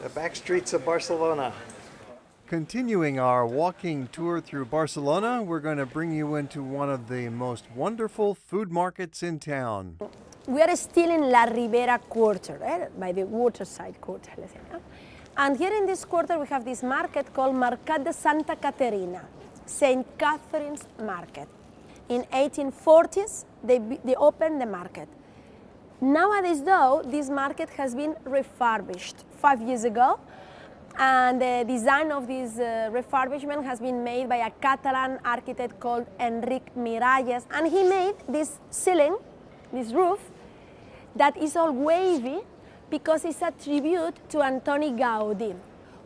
The back streets of Barcelona. Continuing our walking tour through Barcelona, we're going to bring you into one of the most wonderful food markets in town. We are still in La Ribera quarter, by the waterside quarter, let's say. And here in this quarter we have this market called Mercat de Santa Caterina, St. Catherine's Market. In 1840s, they opened the market. Nowadays though, this market has been refurbished 5 years ago, and the design of this refurbishment has been made by a Catalan architect called Enric Miralles, and he made this ceiling, this roof, that is all wavy because it's a tribute to Antoni Gaudí.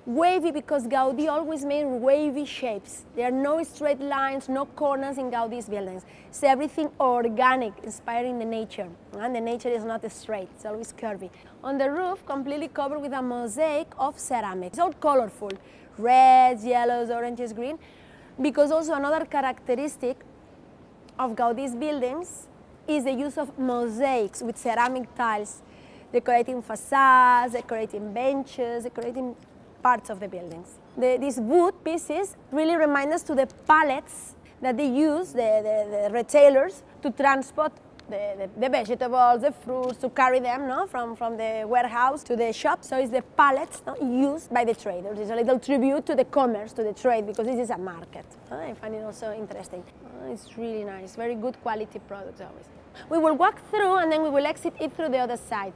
Wavy because Gaudí always made wavy shapes. There are no straight lines, no corners in Gaudí's buildings. It's everything organic, inspiring the nature. And the nature is not straight, it's always curvy. On the roof, completely covered with a mosaic of ceramic. It's all colorful, reds, yellows, oranges, green. Because also another characteristic of Gaudí's buildings is the use of mosaics with ceramic tiles, decorating facades, decorating benches, decorating parts of the buildings. These wood pieces really remind us to the pallets that they use, the retailers, to transport the vegetables, the fruits, to carry them from the warehouse to the shop. So it's the pallets used by the traders. It's a little tribute to the commerce, to the trade, because this is a market. I find it also interesting. It's really nice, very good quality products always. We will walk through and then we will exit it through the other side.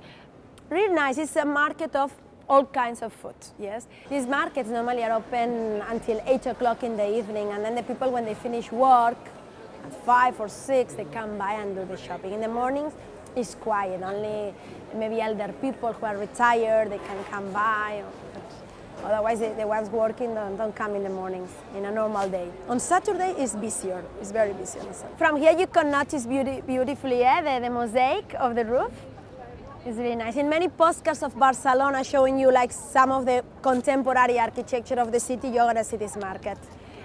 Really nice, it's a market of all kinds of food, yes. These markets normally are open until 8 o'clock in the evening, and then the people, when they finish work at 5 or 6, they come by and do the shopping. In the mornings, it's quiet, only maybe elder people who are retired, they can come by. Otherwise, the ones working don't come in the mornings, in a normal day. On Saturday, it's busier, it's very busy. From here, you can notice beautifully the mosaic of the roof. It's really nice. In many postcards of Barcelona showing you like some of the contemporary architecture of the city, you're gonna see this market.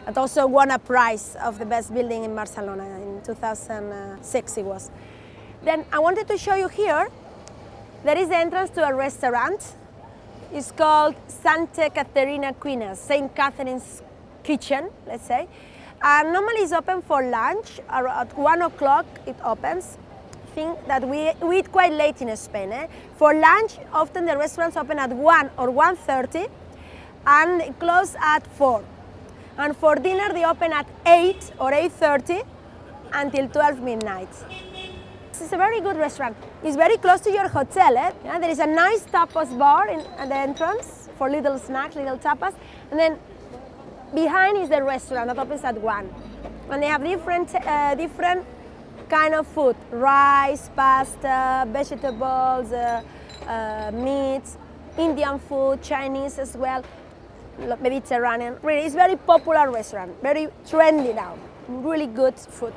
It also won a prize of the best building in Barcelona in 2006 it was. Then I wanted to show you here, there is the entrance to a restaurant. It's called Santa Caterina Cuina, St. Catherine's Kitchen, let's say. And normally it's open for lunch, at 1 o'clock it opens. Think that we eat quite late in Spain. For lunch, often the restaurants open at 1 or 1:30 and close at 4. And for dinner, they open at 8 or 8:30 until 12 midnight. It's a very good restaurant. It's very close to your hotel. Yeah, there is a nice tapas bar at the entrance for little snacks, little tapas. And then behind is the restaurant that opens at 1. And they have different kind of food, rice, pasta, vegetables, meats, Indian food, Chinese as well, Mediterranean. Really, it's a very popular restaurant, very trendy now. Really good food,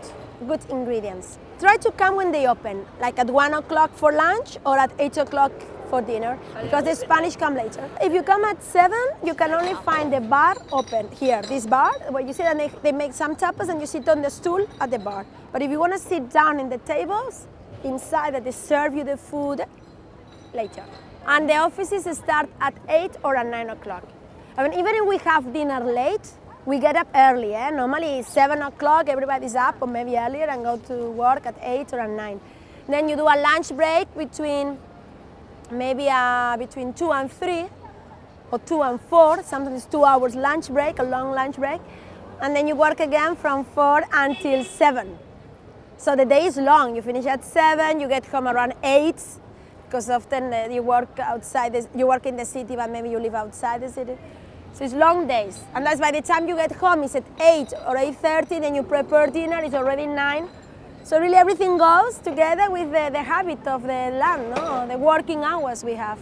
good ingredients. Try to come when they open, like at 1 o'clock for lunch or at 8 o'clock for dinner, because the Spanish come later. If you come at 7, you can only find the bar open here, this bar, where you sit and they make some tapas and you sit on the stool at the bar. But if you want to sit down in the tables, inside that they serve you the food later. And the offices start at 8 or at 9 o'clock. I mean, even if we have dinner late, we get up early. Normally it's 7 o'clock, everybody's up, or maybe earlier, and go to work at 8 or at 9. Then you do a lunch break between 2 and 3, or 2 and 4, sometimes 2 hours lunch break, a long lunch break, and then you work again from 4 until 7. So the day is long. You finish at 7, you get home around 8, because often you work outside, you work in the city, but maybe you live outside the city. So it's long days. And that's by the time you get home, it's at 8 or 8:30, then you prepare dinner, it's already 9. So really everything goes together with the habit of the land, the working hours we have.